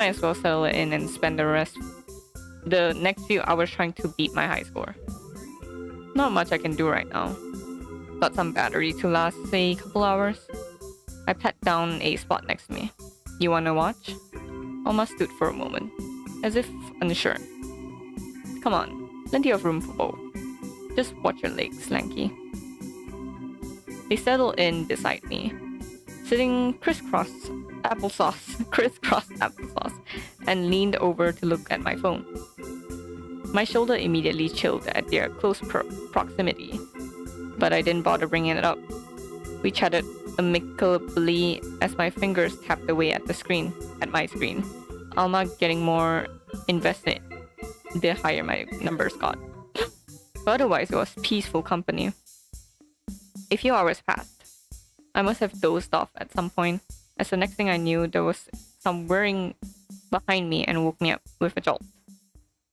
Might as well settle it in and spend the next few hours trying to beat my high score. Not much I can do right now. Got some battery to last, say, a couple hours. I pat down a spot next to me. You wanna watch? Alma stood for a moment, as if unsure. Come on, plenty of room for both. Just watch your legs, Lanky. They settled in beside me, sitting crisscross applesauce, and leaned over to look at my phone. My shoulder immediately chilled at their close proximity, but I didn't bother bringing it up. We chatted amicably as my fingers tapped away at my screen. Alma getting more invested the higher my numbers got. But otherwise, it was peaceful company. A few hours passed. I must have dozed off at some point, as the next thing I knew, there was some whirring behind me and woke me up with a jolt.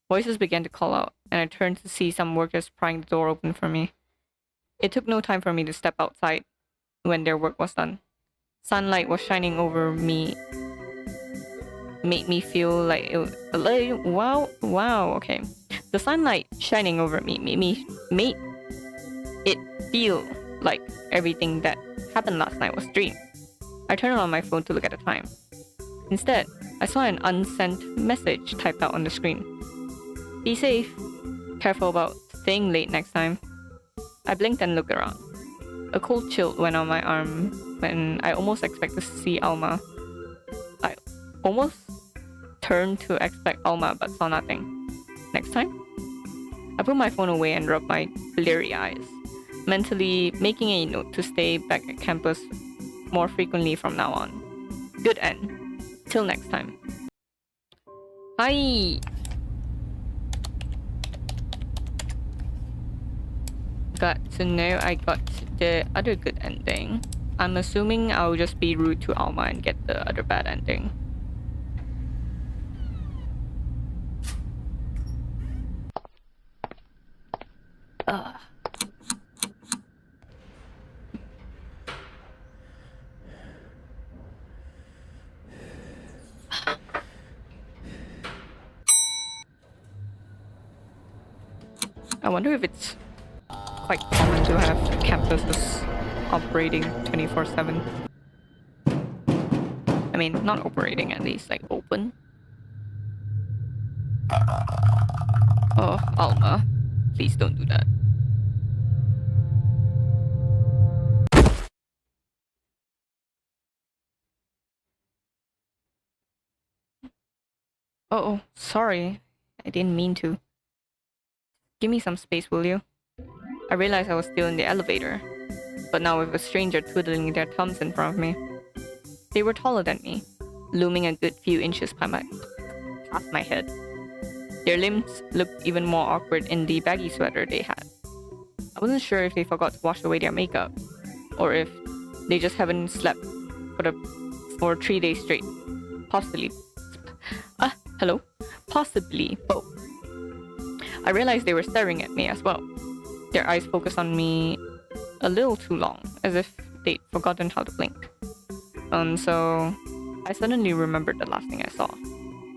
Voices began to call out, and I turned to see some workers prying the door open for me. It took no time for me to step outside when their work was done. Sunlight was shining over me, made me feel like okay. The sunlight shining over me made it feel like everything that happened last night was a dream. I turned on my phone to look at the time. Instead, I saw an unsent message typed out on the screen. Be safe. Careful about staying late next time. I blinked and looked around. A cold chill went on my arm when I almost expected to see Alma. I almost turned to expect Alma but saw nothing. Next time? I put my phone away and rubbed my bleary eyes, mentally making a note to stay back at campus more frequently from now on. Good end. Till next time. Hi! Got to know I got the other good ending. I'm assuming I'll just be rude to Alma and get the other bad ending. I wonder if it's quite common to have campuses operating 24/7. I mean, not operating, at least, like open. Oh, Alma, please don't do that. Oh, sorry. I didn't mean to. Give me some space, will you? I realized I was still in the elevator, but now with a stranger twiddling their thumbs in front of me. They were taller than me, looming a good few inches past my head. Their limbs looked even more awkward in the baggy sweater they had. I wasn't sure if they forgot to wash away their makeup, or if they just haven't slept for 3 days straight. Possibly both. I realized they were staring at me as well. Their eyes focused on me a little too long, as if they'd forgotten how to blink. And so I suddenly remembered the last thing I saw.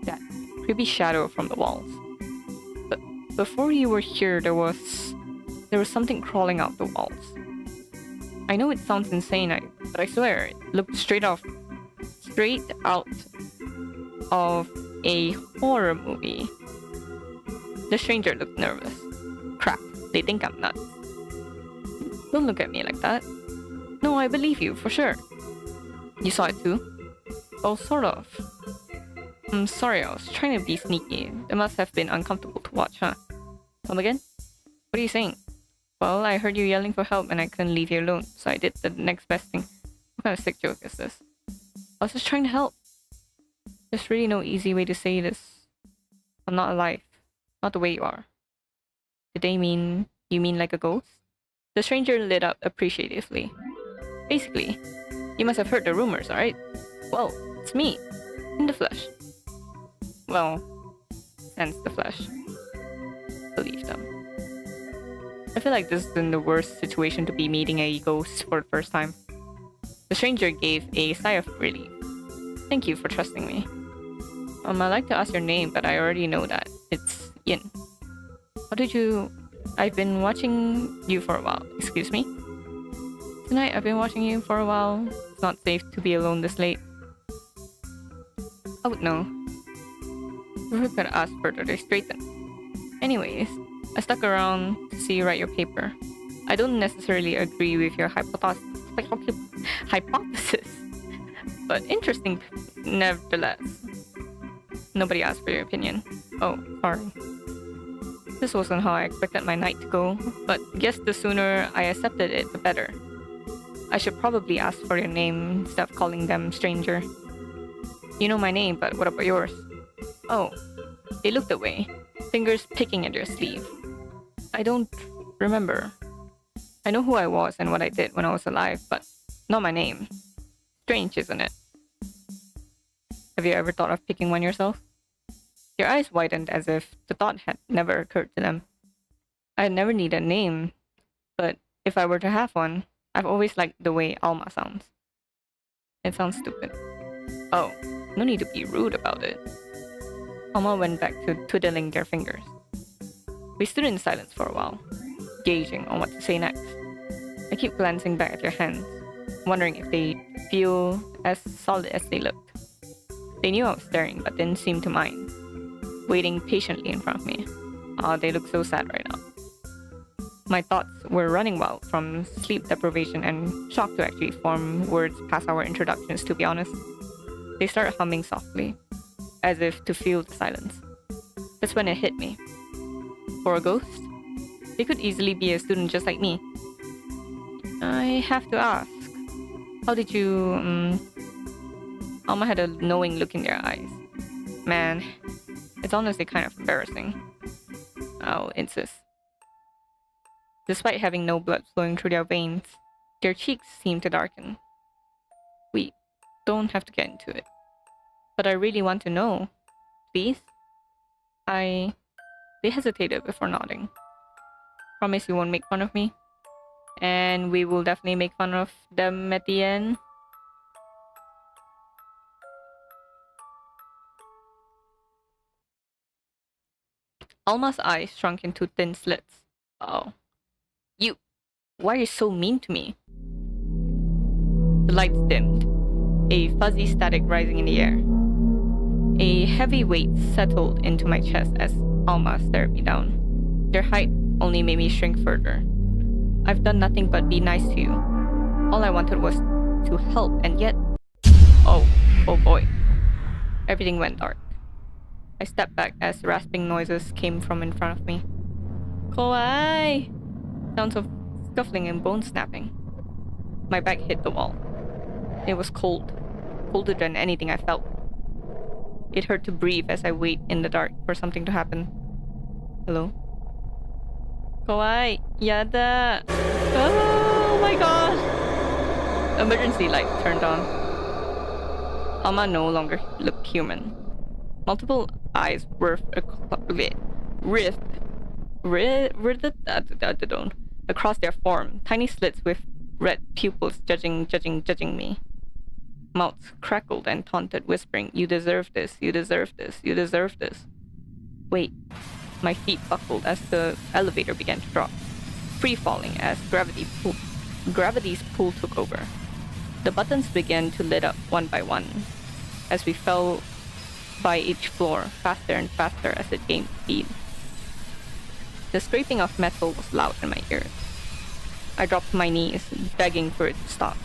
That creepy shadow from the walls. But before you were here, there was something crawling out the walls. I know it sounds insane, but I swear it looked straight out of a horror movie. The stranger looked nervous. Crap, they think I'm nuts. Don't look at me like that. No, I believe you, for sure. You saw it too? Oh, sort of. I'm sorry, I was trying to be sneaky. It must have been uncomfortable to watch, huh? Come again? What are you saying? Well, I heard you yelling for help and I couldn't leave you alone, so I did the next best thing. What kind of sick joke is this? I was just trying to help. There's really no easy way to say this. I'm not alive. Not the way you are. Did they mean... you mean like a ghost? The stranger lit up appreciatively. Basically, you must have heard the rumors, alright? Well, it's me. In the flesh. Well, sense the flesh. Believe them. I feel like this is in the worst situation to be meeting a ghost for the first time. The stranger gave a sigh of relief. Thank you for trusting me. I'd like to ask your name, but I already know that. It's Yin. How did you... I've been watching you for a while. Excuse me? Tonight, I've been watching you for a while. It's not safe to be alone this late. Oh, no. We could ask further to straighten. Anyways, I stuck around to see you write your paper. I don't necessarily agree with your hypothesis, but interesting nevertheless. Nobody asked for your opinion. Oh, sorry. This wasn't how I expected my night to go, but guess the sooner I accepted it, the better. I should probably ask for your name instead of calling them stranger. You know my name, but what about yours? Oh, they looked away, fingers picking at their sleeve. I don't remember. I know who I was and what I did when I was alive, but not my name. Strange, isn't it? Have you ever thought of picking one yourself? Their eyes widened as if the thought had never occurred to them. I had never needed a name, but if I were to have one, I've always liked the way Alma sounds. It sounds stupid. Oh, no need to be rude about it. Alma went back to twiddling their fingers. We stood in silence for a while, gauging on what to say next. I keep glancing back at their hands, wondering if they feel as solid as they looked. They knew I was staring, but didn't seem to mind, waiting patiently in front of me. Oh, they look so sad right now. My thoughts were running wild from sleep deprivation and shock to actually form words past our introductions, to be honest. They started humming softly, as if to fill the silence. That's when it hit me. For a ghost? They could easily be a student just like me. I have to ask, how did you... Alma had a knowing look in their eyes. Man, it's honestly kind of embarrassing. I'll insist. Despite having no blood flowing through their veins, their cheeks seemed to darken. We don't have to get into it. But I really want to know. Please? They hesitated before nodding. Promise you won't make fun of me? And we will definitely make fun of them at the end. Alma's eyes shrunk into thin slits. Oh. You! Why are you so mean to me? The lights dimmed, a fuzzy static rising in the air. A heavy weight settled into my chest as Alma stared me down. Their height only made me shrink further. I've done nothing but be nice to you. All I wanted was to help, and yet... Oh boy. Everything went dark. I stepped back as rasping noises came from in front of me. Kawaii! Sounds of scuffling and bone snapping. My back hit the wall. It was cold. Colder than anything I felt. It hurt to breathe as I wait in the dark for something to happen. Hello? Kawaii! Yada! Oh my god! Emergency light turned on. Alma no longer looked human. Multiple eyes across their form, tiny slits with red pupils judging me. Mouths crackled and taunted, whispering, "You deserve this, you deserve this, you deserve this." Wait, my feet buckled as the elevator began to drop, free-falling as gravity's pull took over. The buttons began to lit up one by one, as we fell by each floor, faster and faster as it gained speed. The scraping of metal was loud in my ears. I dropped to my knees, begging for it to stop.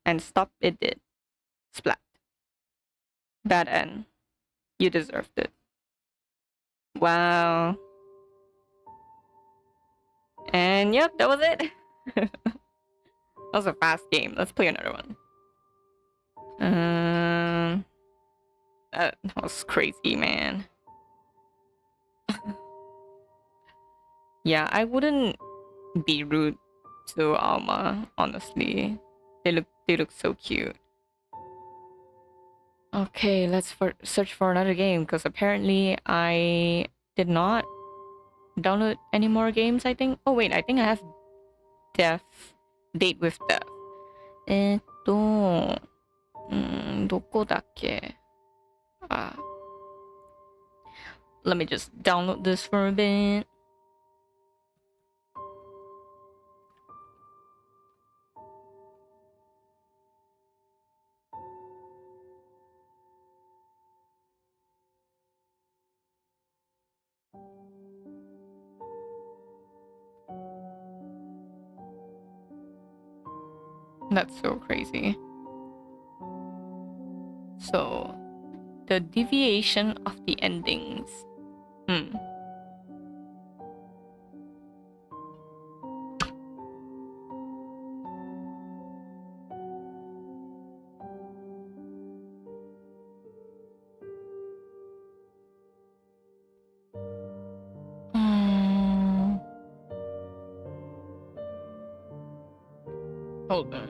And stop it did. Splat. Bad end. You deserved it. Wow. And yep, that was it. That was a fast game. Let's play another one. That was crazy, man. Yeah, I wouldn't be rude to Alma, honestly. They look so cute. Okay, let's search for another game, because apparently I did not download any more games, I think. Oh wait, I think I have Date with Death. どこだっけ? let me just download this for a bit. That's so crazy. So, the deviation of the endings. Hmm. Hold on.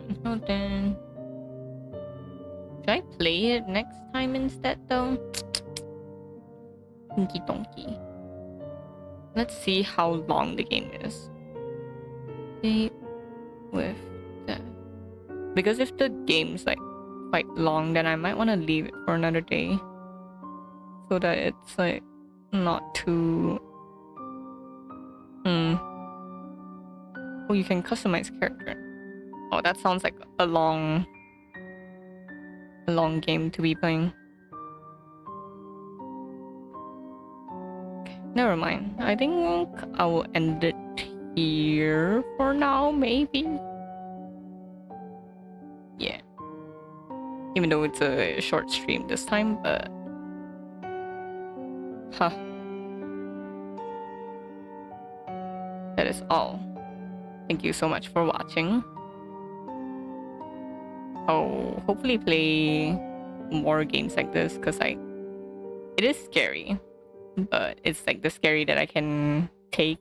Should I play it next time instead, though? Dinky donkey. Let's see how long the game is. Date with death. Because if the game's like quite long, then I might want to leave it for another day. So that it's like not too... Oh, you can customize character. Oh, that sounds like a long game to be playing. Never mind. I think I will end it here for now, maybe. Yeah. Even though it's a short stream this time, but... Huh. That is all. Thank you so much for watching. I'll hopefully play more games like this, because like, it is scary. But it's like the scary that I can take.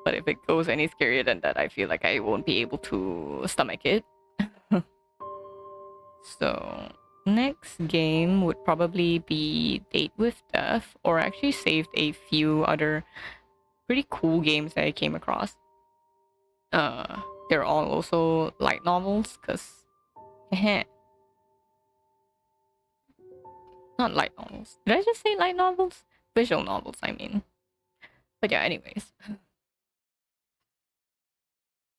But if it goes any scarier than that, I feel like I won't be able to stomach it. So next game would probably be Date with Death, or I actually saved a few other pretty cool games that I came across. They're all also light novels, because not light novels. Did I just say light novels? Visual novels, I mean. But yeah, anyways.